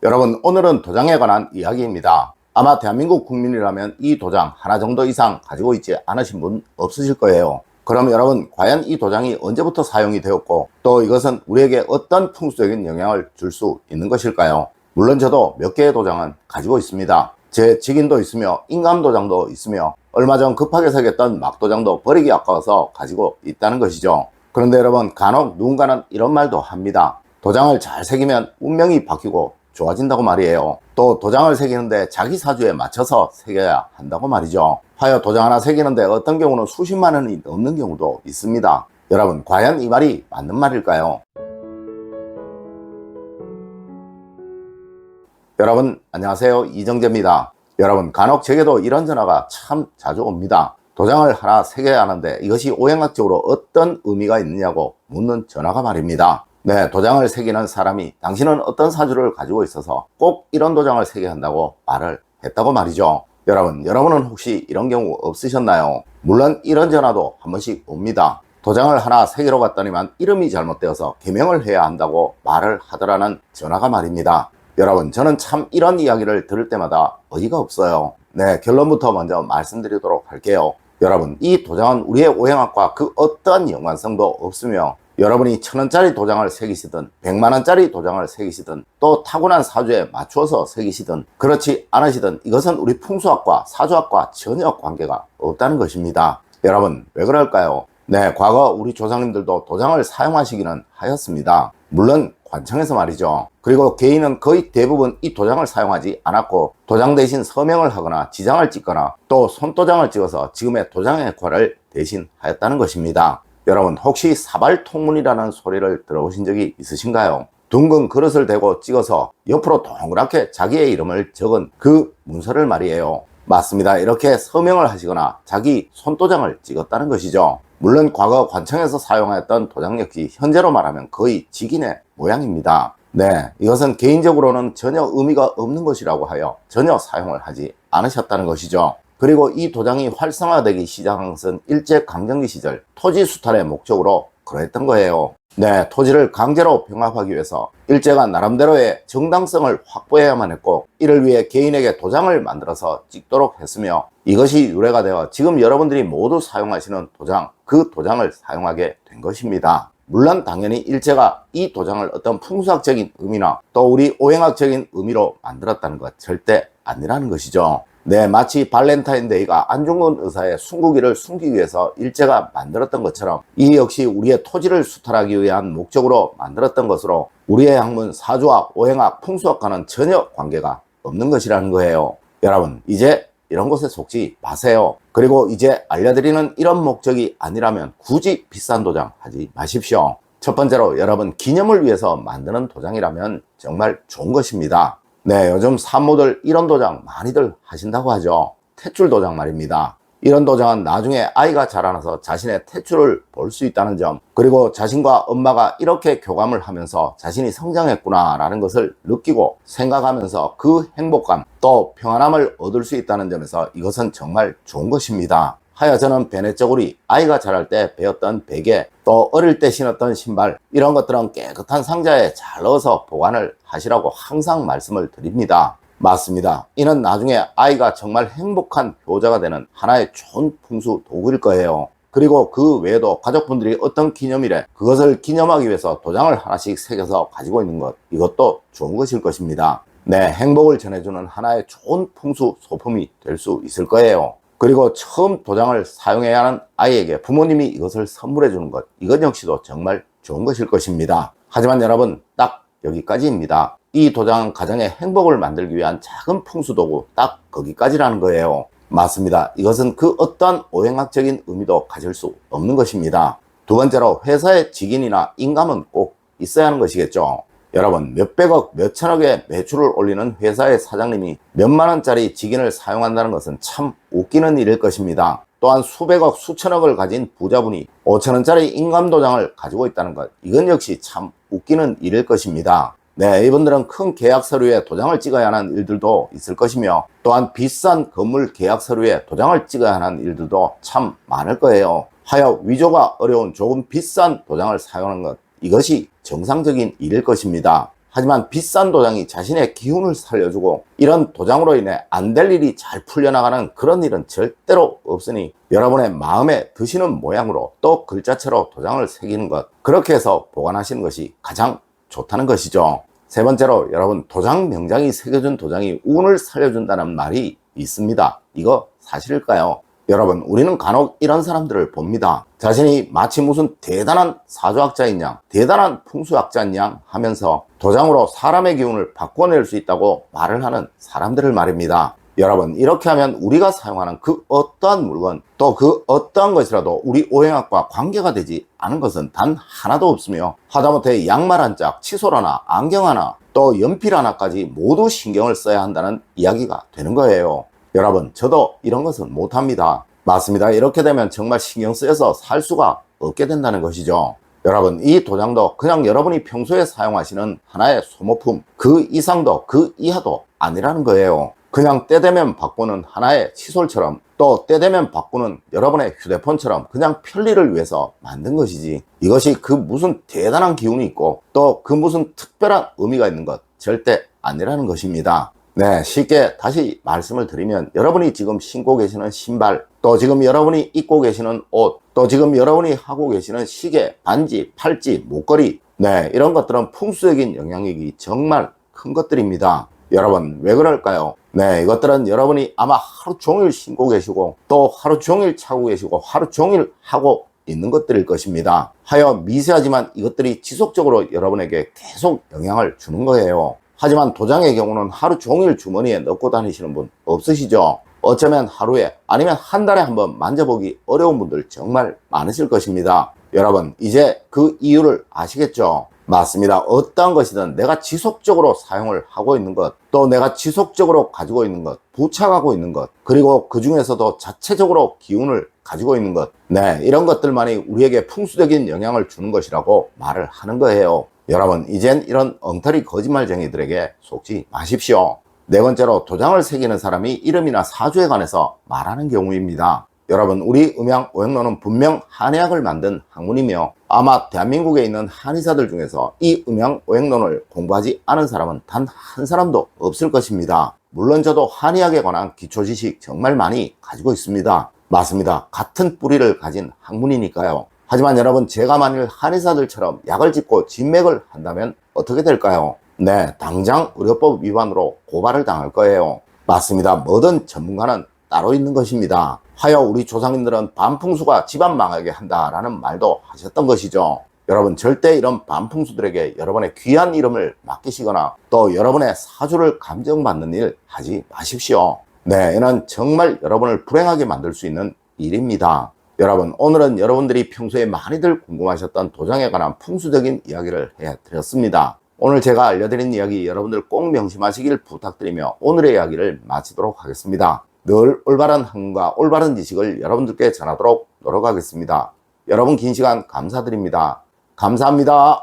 여러분, 오늘은 도장에 관한 이야기입니다. 아마 대한민국 국민이라면 이 도장 하나 정도 이상 가지고 있지 않으신 분 없으실 거예요. 그럼 여러분, 과연 이 도장이 언제부터 사용이 되었고 또 이것은 우리에게 어떤 풍수적인 영향을 줄 수 있는 것일까요? 물론 저도 몇 개의 도장은 가지고 있습니다. 제 직인도 있으며 인감도장도 있으며 얼마 전 급하게 새겼던 막도장도 버리기 아까워서 가지고 있다는 것이죠. 그런데 여러분, 간혹 누군가는 이런 말도 합니다. 도장을 잘 새기면 운명이 바뀌고 좋아진다고 말이에요. 또 도장을 새기는데 자기 사주에 맞춰서 새겨야 한다고 말이죠. 하여 도장 하나 새기는데 어떤 경우는 수십만 원이 넘는 경우도 있습니다. 여러분, 과연 이 말이 맞는 말일까요? 여러분, 안녕하세요. 이정재입니다. 여러분, 간혹 제게도 이런 전화가 참 자주 옵니다. 도장을 하나 새겨야 하는데 이것이 오행학적으로 어떤 의미가 있느냐고 묻는 전화가 말입니다. 네, 도장을 새기는 사람이 당신은 어떤 사주를 가지고 있어서 꼭 이런 도장을 새겨야 한다고 말을 했다고 말이죠. 여러분은 혹시 이런 경우 없으셨나요? 물론 이런 전화도 한 번씩 옵니다. 도장을 하나 새기러 갔더니만 이름이 잘못되어서 개명을 해야 한다고 말을 하더라는 전화가 말입니다. 여러분, 저는 참 이런 이야기를 들을 때마다 어이가 없어요. 네, 결론부터 먼저 말씀드리도록 할게요. 여러분, 이 도장은 우리의 오행학과 그 어떠한 연관성도 없으며 여러분이 1000원짜리 도장을 새기시든 100만원짜리 도장을 새기시든 또 타고난 사주에 맞추어서 새기시든 그렇지 않으시든 이것은 우리 풍수학과 사주학과 전혀 관계가 없다는 것입니다. 여러분, 왜 그럴까요? 네, 과거 우리 조상님들도 도장을 사용하시기는 하였습니다. 물론 관청에서 말이죠. 그리고 개인은 거의 대부분 이 도장을 사용하지 않았고 도장 대신 서명을 하거나 지장을 찍거나 또 손도장을 찍어서 지금의 도장의 역할을 대신 하였다는 것입니다. 여러분, 혹시 사발통문이라는 소리를 들어보신 적이 있으신가요? 둥근 그릇을 대고 찍어서 옆으로 동그랗게 자기의 이름을 적은 그 문서를 말이에요. 맞습니다. 이렇게 서명을 하시거나 자기 손도장을 찍었다는 것이죠. 물론 과거 관청에서 사용하였던 도장 역시 현재로 말하면 거의 직인의 모양입니다. 네, 이것은 개인적으로는 전혀 의미가 없는 것이라고 하여 전혀 사용을 하지 않으셨다는 것이죠. 그리고 이 도장이 활성화되기 시작한 것은 일제강점기 시절 토지 수탈의 목적으로 그러했던 거예요. 네, 토지를 강제로 병합하기 위해서 일제가 나름대로의 정당성을 확보해야만 했고 이를 위해 개인에게 도장을 만들어서 찍도록 했으며 이것이 유래가 되어 지금 여러분들이 모두 사용하시는 도장, 그 도장을 사용하게 된 것입니다. 물론 당연히 일제가 이 도장을 어떤 풍수학적인 의미나 또 우리 오행학적인 의미로 만들었다는 것 절대 아니라는 것이죠. 네, 마치 발렌타인데이가 안중근 의사의 숨기기를 숨기기 위해서 일제가 만들었던 것처럼 이 역시 우리의 토지를 수탈하기 위한 목적으로 만들었던 것으로 우리의 학문 사주학, 오행학, 풍수학과는 전혀 관계가 없는 것이라는 거예요. 여러분, 이제 이런 곳에 속지 마세요. 그리고 이제 알려드리는 이런 목적이 아니라면 굳이 비싼 도장 하지 마십시오. 첫 번째로 여러분, 기념을 위해서 만드는 도장이라면 정말 좋은 것입니다. 네, 요즘 산모들 이런 도장 많이들 하신다고 하죠. 탯줄 도장 말입니다. 이런 도장은 나중에 아이가 자라나서 자신의 탯줄을 볼 수 있다는 점, 그리고 자신과 엄마가 이렇게 교감을 하면서 자신이 성장했구나 라는 것을 느끼고 생각하면서 그 행복감 또 평안함을 얻을 수 있다는 점에서 이것은 정말 좋은 것입니다. 하여 저는 베네쩌구리, 아이가 자랄 때 배웠던 베개, 또 어릴 때 신었던 신발, 이런 것들은 깨끗한 상자에 잘 넣어서 보관을 하시라고 항상 말씀을 드립니다. 맞습니다. 이는 나중에 아이가 정말 행복한 효자가 되는 하나의 좋은 풍수 도구일 거예요. 그리고 그 외에도 가족분들이 어떤 기념일에 그것을 기념하기 위해서 도장을 하나씩 새겨서 가지고 있는 것, 이것도 좋은 것일 것입니다. 네, 행복을 전해주는 하나의 좋은 풍수 소품이 될 수 있을 거예요. 그리고 처음 도장을 사용해야 하는 아이에게 부모님이 이것을 선물해 주는 것, 이것 역시도 정말 좋은 것일 것입니다. 하지만 여러분, 딱 여기까지입니다. 이 도장은 가정의 행복을 만들기 위한 작은 풍수도구, 딱 거기까지라는 거예요. 맞습니다. 이것은 그 어떠한 오행학적인 의미도 가질 수 없는 것입니다. 두 번째로 회사의 직인이나 인감은 꼭 있어야 하는 것이겠죠. 여러분, 몇백억, 몇천억의 매출을 올리는 회사의 사장님이 몇만원짜리 직인을 사용한다는 것은 참 웃기는 일일 것입니다. 또한 수백억, 수천억을 가진 부자분이 5천원짜리 인감도장을 가지고 있다는 것, 이건 역시 참 웃기는 일일 것입니다. 네, 이분들은 큰 계약 서류에 도장을 찍어야 하는 일들도 있을 것이며 또한 비싼 건물 계약 서류에 도장을 찍어야 하는 일들도 참 많을 거예요. 하여 위조가 어려운 조금 비싼 도장을 사용하는 것, 이것이 정상적인 일일 것입니다. 하지만 비싼 도장이 자신의 기운을 살려주고 이런 도장으로 인해 안 될 일이 잘 풀려나가는 그런 일은 절대로 없으니 여러분의 마음에 드시는 모양으로 또 글자체로 도장을 새기는 것, 그렇게 해서 보관하시는 것이 가장 좋다는 것이죠. 세 번째로 여러분, 도장 명장이 새겨준 도장이 운을 살려준다는 말이 있습니다. 이거 사실일까요? 여러분, 우리는 간혹 이런 사람들을 봅니다. 자신이 마치 무슨 대단한 사주학자인 양, 대단한 풍수학자인 양 하면서 도장으로 사람의 기운을 바꿔낼 수 있다고 말을 하는 사람들을 말입니다. 여러분, 이렇게 하면 우리가 사용하는 그 어떠한 물건, 또 그 어떠한 것이라도 우리 오행학과 관계가 되지 않은 것은 단 하나도 없으며, 하다못해 양말 한 짝, 칫솔 하나, 안경 하나, 또 연필 하나까지 모두 신경을 써야 한다는 이야기가 되는 거예요. 여러분, 저도 이런 것은 못합니다. 맞습니다. 이렇게 되면 정말 신경 쓰여서 살 수가 없게 된다는 것이죠. 여러분, 이 도장도 그냥 여러분이 평소에 사용하시는 하나의 소모품, 그 이상도 그 이하도 아니라는 거예요. 그냥 때 되면 바꾸는 하나의 칫솔처럼, 또 때 되면 바꾸는 여러분의 휴대폰처럼 그냥 편리를 위해서 만든 것이지, 이것이 그 무슨 대단한 기운이 있고 또 그 무슨 특별한 의미가 있는 것 절대 아니라는 것입니다. 네, 쉽게 다시 말씀을 드리면, 여러분이 지금 신고 계시는 신발, 또 지금 여러분이 입고 계시는 옷, 또 지금 여러분이 하고 계시는 시계, 반지, 팔찌, 목걸이, 네, 이런 것들은 풍수적인 영향력이 정말 큰 것들입니다. 여러분, 왜 그럴까요? 네, 이것들은 여러분이 아마 하루 종일 신고 계시고 또 하루 종일 차고 계시고 하루 종일 하고 있는 것들일 것입니다. 하여 미세하지만 이것들이 지속적으로 여러분에게 계속 영향을 주는 거예요. 하지만 도장의 경우는 하루 종일 주머니에 넣고 다니시는 분 없으시죠? 어쩌면 하루에, 아니면 한 달에 한번 만져보기 어려운 분들 정말 많으실 것입니다. 여러분, 이제 그 이유를 아시겠죠? 맞습니다. 어떠한 것이든 내가 지속적으로 사용을 하고 있는 것, 또 내가 지속적으로 가지고 있는 것, 부착하고 있는 것, 그리고 그 중에서도 자체적으로 기운을 가지고 있는 것, 네, 이런 것들만이 우리에게 풍수적인 영향을 주는 것이라고 말을 하는 거예요. 여러분, 이젠 이런 엉터리 거짓말쟁이들에게 속지 마십시오. 네 번째로, 도장을 새기는 사람이 이름이나 사주에 관해서 말하는 경우입니다. 여러분, 우리 음양 오행론은 분명 한의학을 만든 학문이며 아마 대한민국에 있는 한의사들 중에서 이 음양 오행론을 공부하지 않은 사람은 단 한 사람도 없을 것입니다. 물론 저도 한의학에 관한 기초 지식 정말 많이 가지고 있습니다. 맞습니다. 같은 뿌리를 가진 학문이니까요. 하지만 여러분, 제가 만일 한의사들처럼 약을 짓고 진맥을 한다면 어떻게 될까요? 네, 당장 의료법 위반으로 고발을 당할 거예요. 맞습니다. 모든 전문가는 따로 있는 것입니다. 하여 우리 조상님들은 반풍수가 집안 망하게 한다라는 말도 하셨던 것이죠. 여러분, 절대 이런 반풍수들에게 여러분의 귀한 이름을 맡기시거나 또 여러분의 사주를 감정받는 일 하지 마십시오. 네, 이는 정말 여러분을 불행하게 만들 수 있는 일입니다. 여러분, 오늘은 여러분들이 평소에 많이들 궁금하셨던 도장에 관한 풍수적인 이야기를 해드렸습니다. 오늘 제가 알려드린 이야기 여러분들 꼭 명심하시길 부탁드리며 오늘의 이야기를 마치도록 하겠습니다. 늘 올바른 학문과 올바른 지식을 여러분들께 전하도록 노력하겠습니다. 여러분, 긴 시간 감사드립니다. 감사합니다.